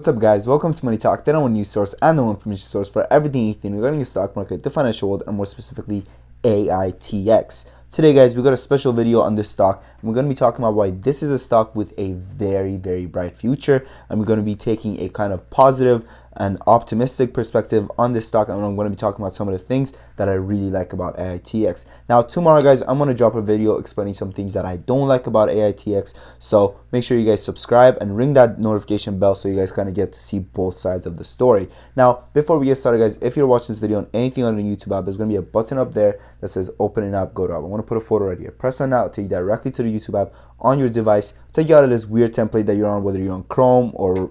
What's up guys, welcome to Money Talk, the number one news source and the one information source for everything anything regarding the stock market, the financial world, and more specifically AITX. Today guys, we got a special video on this stock and we're going to be talking about why this is a stock with a very bright future, and we're going to be taking a kind of positive and optimistic perspective on this stock, and I'm going to be talking about some of the things that I really like about AITX. Now tomorrow guys, I'm going to drop a video explaining some things that I don't like about AITX, so make sure you guys subscribe and ring that notification bell so you guys kind of get to see both sides of the story. Now before we get started guys, if you're watching this video on anything on the YouTube app, there's going to be a button up there that says open an app, go to app. I'm going to put a photo right here. Press on that, it'll take you directly to the YouTube app on your device, take you out of this weird template that you're on, whether you're on Chrome or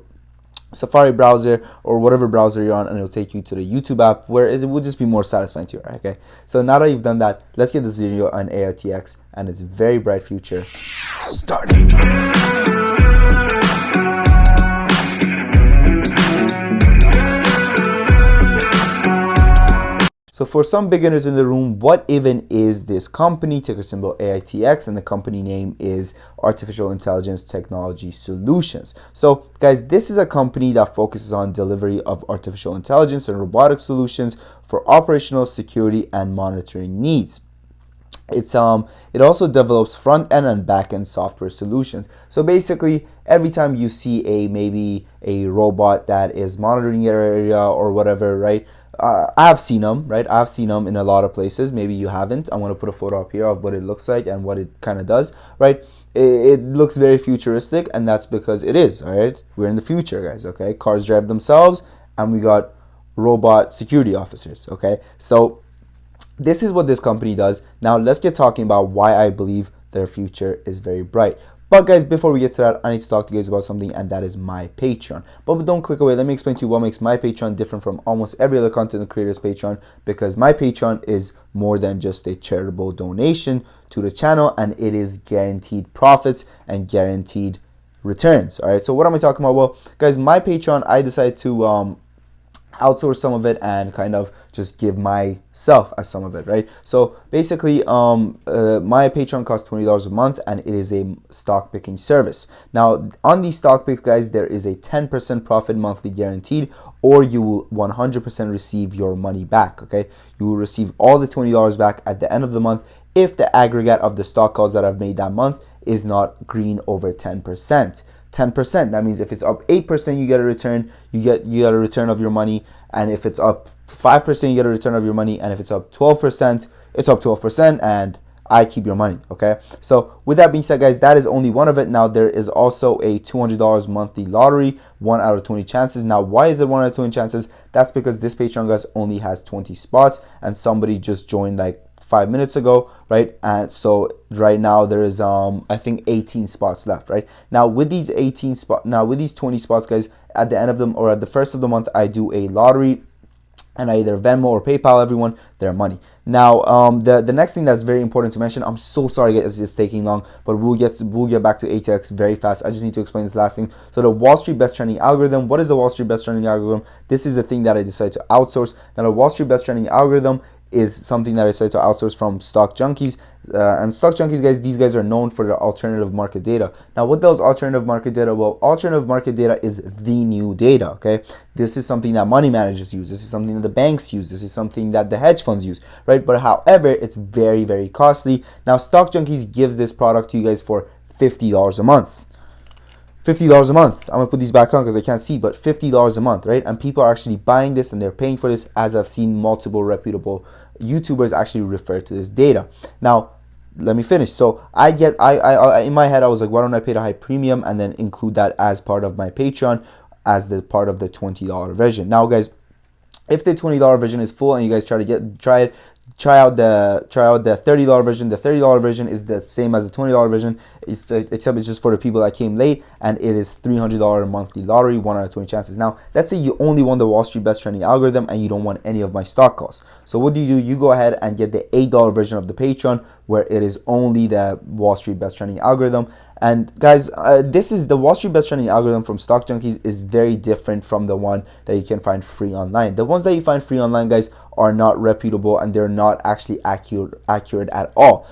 Safari browser or whatever browser you're on, and it'll take you to the YouTube app where it will just be more satisfying to you. Okay, so now that you've done that, let's get this video on AITX and its very bright future started. So for some beginners in the room, what even is this company? Ticker symbol AITX, and the company name is Artificial Intelligence Technology Solutions. So guys, this is a company that focuses on delivery of artificial intelligence and robotic solutions for operational security and monitoring needs. It also develops front end and back end software solutions. So basically, every time you see maybe a robot that is monitoring your area or whatever, right? I've seen them, right? I've seen them in a lot of places. Maybe you haven't. I'm going to put a photo up here of what it looks like and what it kind of does, right? It looks very futuristic, and that's because it is, all right? We're in the future, guys, okay? Cars drive themselves, and we got robot security officers, okay? So this is what this company does. Now let's get talking about why I believe their future is very bright. But guys, before we get to that, I need to talk to you guys about something, and that is my Patreon. But don't click away. Let me explain to you what makes my Patreon different from almost every other content creator's Patreon, because my Patreon is more than just a charitable donation to the channel, and it is guaranteed profits and guaranteed returns. All right, so what am I talking about? Well, guys, my Patreon, I decided to outsource some of it and kind of just give myself as some of it, right? So basically, my Patreon costs $20 a month, and it is a stock picking service. Now on these stock picks, guys, there is a 10% profit monthly guaranteed, or you will 100% receive your money back. Okay, you will receive all the $20 back at the end of the month if the aggregate of the stock calls that I've made that month is not green over 10%. 10%, that means if it's up 8%, you get a return, you get a return of your money, and if it's up 5%, you get a return of your money, and if it's up 12%, it's up 12%, and I keep your money. Okay, so with that being said guys, that is only one of it. Now there is also a $200 monthly lottery, 1 out of 20 chances. Now why is it 1 out of 20 chances? That's because this Patreon guys only has 20 spots, and somebody just joined like 5 minutes ago, right? And so right now there is I think 18 spots left, right? Now with these 20 spots guys, at the end of them or at the first of the month, I do a lottery, and I either Venmo or PayPal everyone their money. Now the next thing that's very important to mention, I'm so sorry guys it's taking long, but we'll get back to AITX very fast. I just need to explain this last thing. So the Wall Street Best Trending Algorithm, what is the Wall Street Best Trending Algorithm? This is the thing that I decided to outsource. Now the Wall Street Best Trending Algorithm is something that I decided to outsource from Stock Junkies. And Stock Junkies guys, these guys are known for their alternative market data. Now what does alternative market data? Well, alternative market data is the new data. Okay, this is something that money managers use, this is something that the banks use, this is something that the hedge funds use, right? But however, it's very costly. Now Stock Junkies gives this product to you guys for $50 a month. $50 a month. I'm gonna put these back on because I can't see, but $50 a month, right? And people are actually buying this and they're paying for this, as I've seen multiple reputable YouTubers actually refer to this data. Now let me finish. So I in my head I was like, why don't I pay the high premium and then include that as part of my Patreon as the part of the $20 version. Now guys, if the $20 version is full and you guys try out the $30 version. The $30 version is the same as the $20 version, except it's just for the people that came late, and it is $300 monthly lottery, 1 out of 20 chances. Now let's say you only want the Wall Street Best Trending Algorithm and you don't want any of my stock calls. So what do? You go ahead and get the $8 version of the Patreon, where it is only the Wall Street Best Trending Algorithm. And guys, this is the Wall Street Best Trending Algorithm from Stock Junkies is very different from the one that you can find free online. The ones that you find free online, guys, are not reputable and they're not actually accurate at all.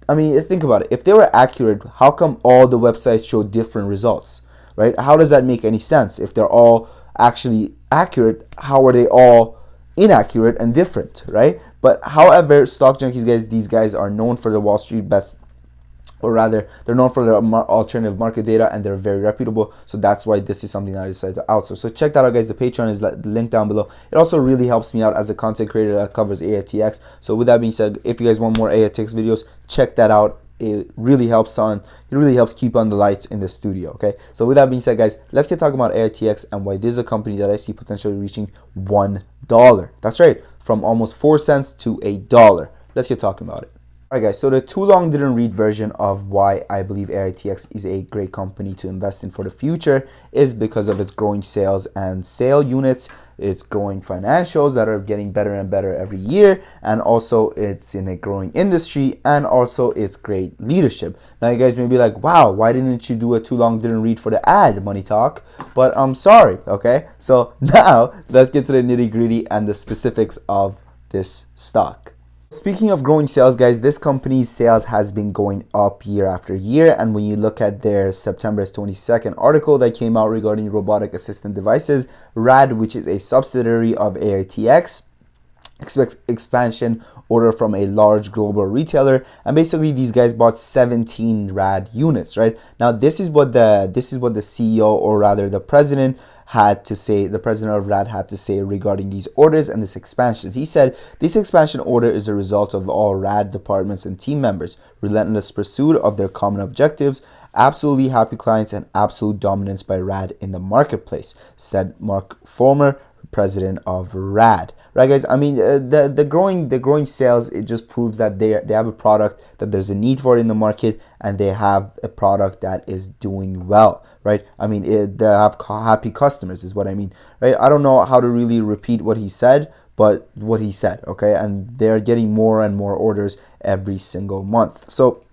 I mean, think about it. If they were accurate, how come all the websites show different results? right? How does that make any sense? If they're all actually accurate, how are they all inaccurate and different, right? But however, stock junkies, guys, these guys are known for the Wall Street bets, or rather they're known for their alternative market data, and they're very reputable. So that's why this is something that I decided to outsource. So check that out, guys. The Patreon is linked down below. It also really helps me out as a content creator that covers AITX. So with that being said, if you guys want more AITX videos, check that out. It really helps keep on the lights in the studio. Okay, so with that being said, guys, let's get talking about AITX and why this is a company that I see potentially reaching $1. That's right, from almost 4 cents to $1. Let's get talking about it. Alright, guys, so the too long didn't read version of why I believe AITX is a great company to invest in for the future is because of its growing sales and sale units, its growing financials that are getting better and better every year, and also it's in a growing industry, and also its great leadership. Now you guys may be like, wow, why didn't you do a too long didn't read for the ad, Money Talk? But I'm sorry, okay? So now let's get to the nitty gritty and the specifics of this stock. Speaking of growing sales, guys, this company's sales has been going up year after year. And when you look at their September 22nd article that came out regarding robotic assistant devices, RAD, which is a subsidiary of AITX, expects expansion order from a large global retailer, and basically these guys bought 17 RAD units. Right now, this is what the CEO, or rather the president, had to say. The president of RAD had to say regarding these orders and this expansion. He said, this expansion order is a result of all RAD departments and team members' relentless pursuit of their common objectives, absolutely happy clients, and absolute dominance by RAD in the marketplace, said Mark Former, president of RAD. Right, guys, I mean, the growing sales, it just proves that they have a product that there's a need for it in the market, and they have a product that is doing well, right? I mean, they have happy customers is what I mean, right? I don't know how to really repeat what he said, but what he said, okay? And they're getting more and more orders every single month. So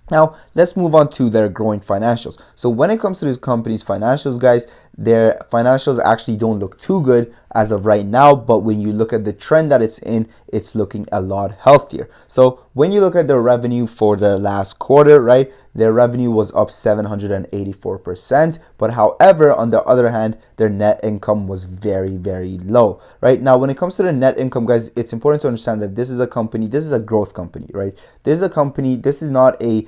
now let's move on to their growing financials. So when it comes to this company's financials, guys, their financials actually don't look too good as of right now, but when you look at the trend that it's in, it's looking a lot healthier. So when you look at their revenue for the last quarter, right, their revenue was up 784%, but however, on the other hand, their net income was very, very low. Right now, when it comes to the net income, guys, it's important to understand that this is a company, this is a growth company, right? This is a company, this is not a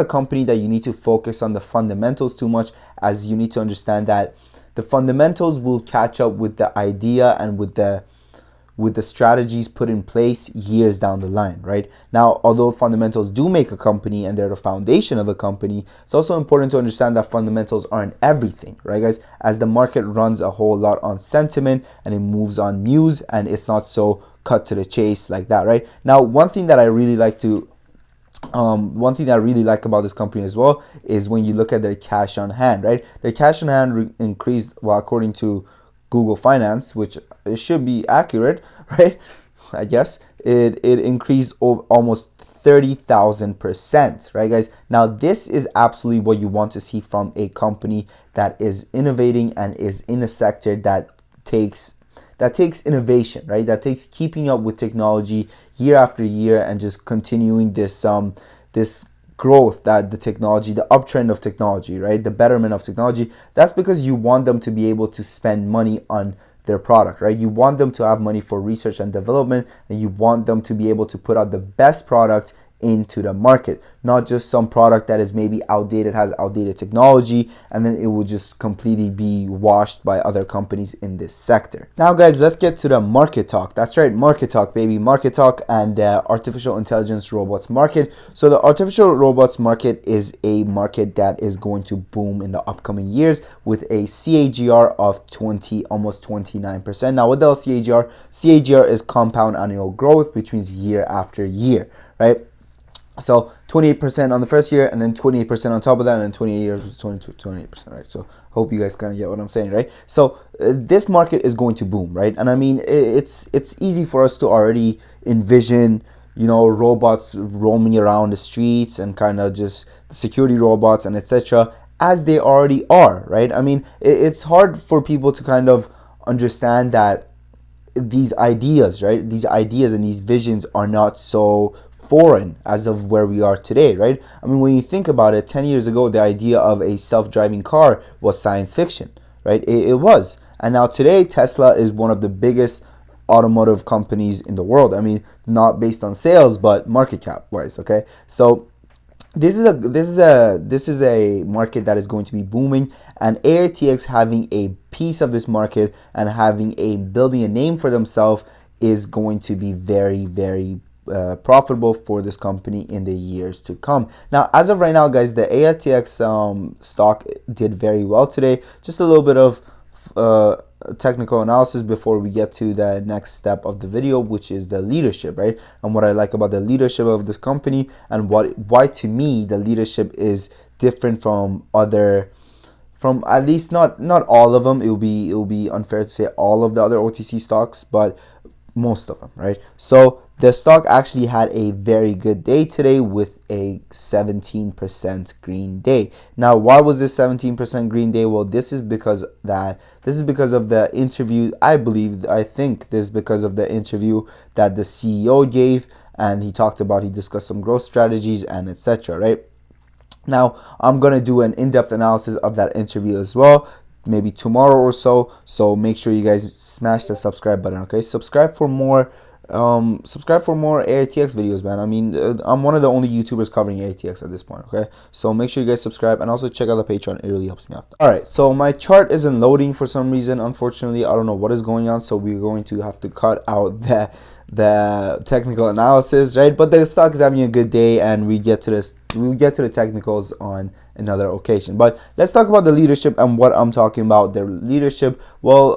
company that you need to focus on the fundamentals too much, as you need to understand that the fundamentals will catch up with the idea and with the strategies put in place years down the line. Right now, although fundamentals do make a company and they're the foundation of a company, it's also important to understand that fundamentals aren't everything, right, guys? As the market runs a whole lot on sentiment and it moves on news, and it's not so cut to the chase like that. Right now, one thing that I really like about this company as well is when you look at their cash on hand. Right, their cash on hand increased, well, according to Google Finance, which it should be accurate, right? I guess it increased almost 30,000%, right, guys? Now this is absolutely what you want to see from a company that is innovating and is in a sector that takes innovation, right? That takes keeping up with technology year after year and just continuing this growth, that the technology, the uptrend of technology, right? The betterment of technology. That's because you want them to be able to spend money on their product, right? You want them to have money for research and development, and you want them to be able to put out the best product into the market, not just some product that is maybe outdated, has outdated technology, and then it will just completely be washed by other companies in this sector. Now, guys, let's get to the market talk. That's right, market talk, baby. Market talk and artificial intelligence robots market. So the artificial robots market is a market that is going to boom in the upcoming years with a CAGR of almost 29%. Now, what the hell is CAGR? CAGR is compound annual growth, which means year after year, right? So 28% on the first year, and then 28% on top of that, and then 28 years was 28%, right? So hope you guys kind of get what I'm saying, right? So this market is going to boom, right? And I mean, it's easy for us to already envision, you know, robots roaming around the streets and kind of just security robots and etc. as they already are, right? I mean, it's hard for people to kind of understand that these ideas, right? These ideas and these visions are not so foreign as of where we are today, right? I mean, when you think about it, 10 years ago, the idea of a self-driving car was science fiction, right? It was. And now today, Tesla is one of the biggest automotive companies in the world. I mean, not based on sales, but market cap wise, okay? So this is a market that is going to be booming, and AITX having a piece of this market and building a name for themselves is going to be very, very profitable for this company in the years to come. Now, as of right now, guys, the AITX stock did very well today. Just a little bit of technical analysis before we get to the next step of the video, which is the leadership, right? And what I like about the leadership of this company, and why to me the leadership is different from at least not all of them. It will be unfair to say all of the other OTC stocks, but most of them, right? So the stock actually had a very good day today with a 17% green day. Now, why was this 17% green day? Well, this is because of the interview. I think this is because of the interview that the CEO gave, and he discussed some growth strategies and etc., right? Now, I'm going to do an in-depth analysis of that interview as well, maybe tomorrow or so. So make sure you guys smash the subscribe button, okay? Subscribe for more AITX videos, man. I mean, I'm one of the only YouTubers covering AITX at this point, okay? So make sure you guys subscribe, and also check out the Patreon. It really helps me out. All right, so my chart isn't loading for some reason. Unfortunately, I don't know what is going on, so we're going to have to cut out the technical analysis, right? But the stock is having a good day, and we get to the technicals on another occasion. But let's talk about the leadership and what I'm talking about. The leadership, well,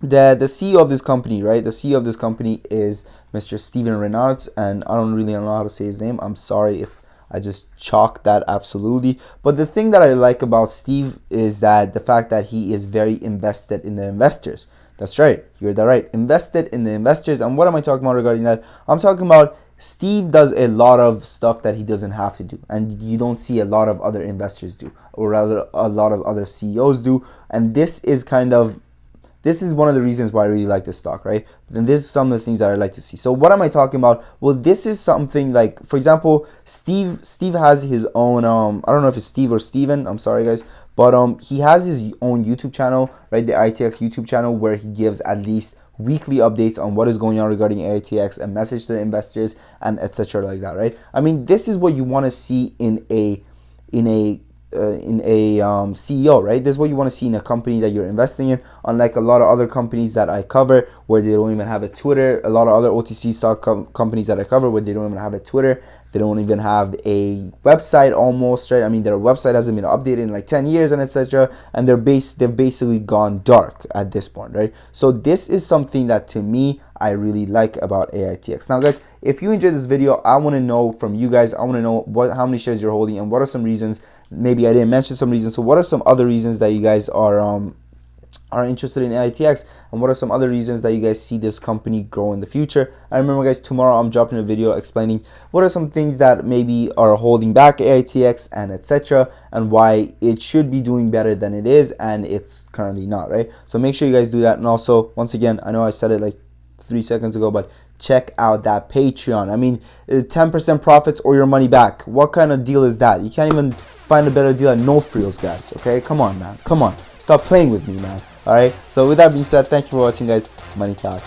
the CEO of this company, right? The CEO of this company is Mr. Steven Reynolds, and I don't really know how to say his name. I'm sorry if I just chalked that absolutely. But the thing that I like about Steve is that the fact that he is very invested in the investors. That's right. You're that right. Invested in the investors. And what am I talking about regarding that? I'm talking about Steve does a lot of stuff that he doesn't have to do, and you don't see a lot of other investors do, or rather a lot of other CEOs do. And this is one of the reasons why I really like this stock, right? And this is some of the things that I like to see. So what am I talking about? Well, this is something like, for example, Steve has his own, I don't know if it's Steve or Steven, I'm sorry guys, but he has his own YouTube channel, right? The AITX YouTube channel, where he gives at least weekly updates on what is going on regarding AITX, a message to the investors, and etc. like that, right? I mean, this is what you want to see in a CEO, right? This is what you want to see in a company that you're investing in. Unlike a lot of other companies that I cover where they don't even have a Twitter, a lot of other OTC stock companies that I cover where they don't even have a Twitter, they don't even have a website almost, right? I mean, their website hasn't been updated in like 10 years and etc. And they've basically gone dark at this point, right? So this is something that to me I really like about AITX. Now guys, if you enjoyed this video, I want to know from you guys, I want to know how many shares you're holding and what are some reasons. Maybe I didn't mention some reasons. So what are some other reasons that you guys are interested in AITX, and what are some other reasons that you guys see this company grow in the future? And remember guys, tomorrow I'm dropping a video explaining what are some things that maybe are holding back AITX and etc., and why it should be doing better than it is and it's currently not, right? So make sure you guys do that. And also, once again, I know I said it like 3 seconds ago, but check out that Patreon. I mean, 10% profits or your money back. What kind of deal is that? You can't even find a better deal at no frills, guys. Okay, come on, man. Come on, stop playing with me, man. All right, so with that being said, thank you for watching, guys. Money talk.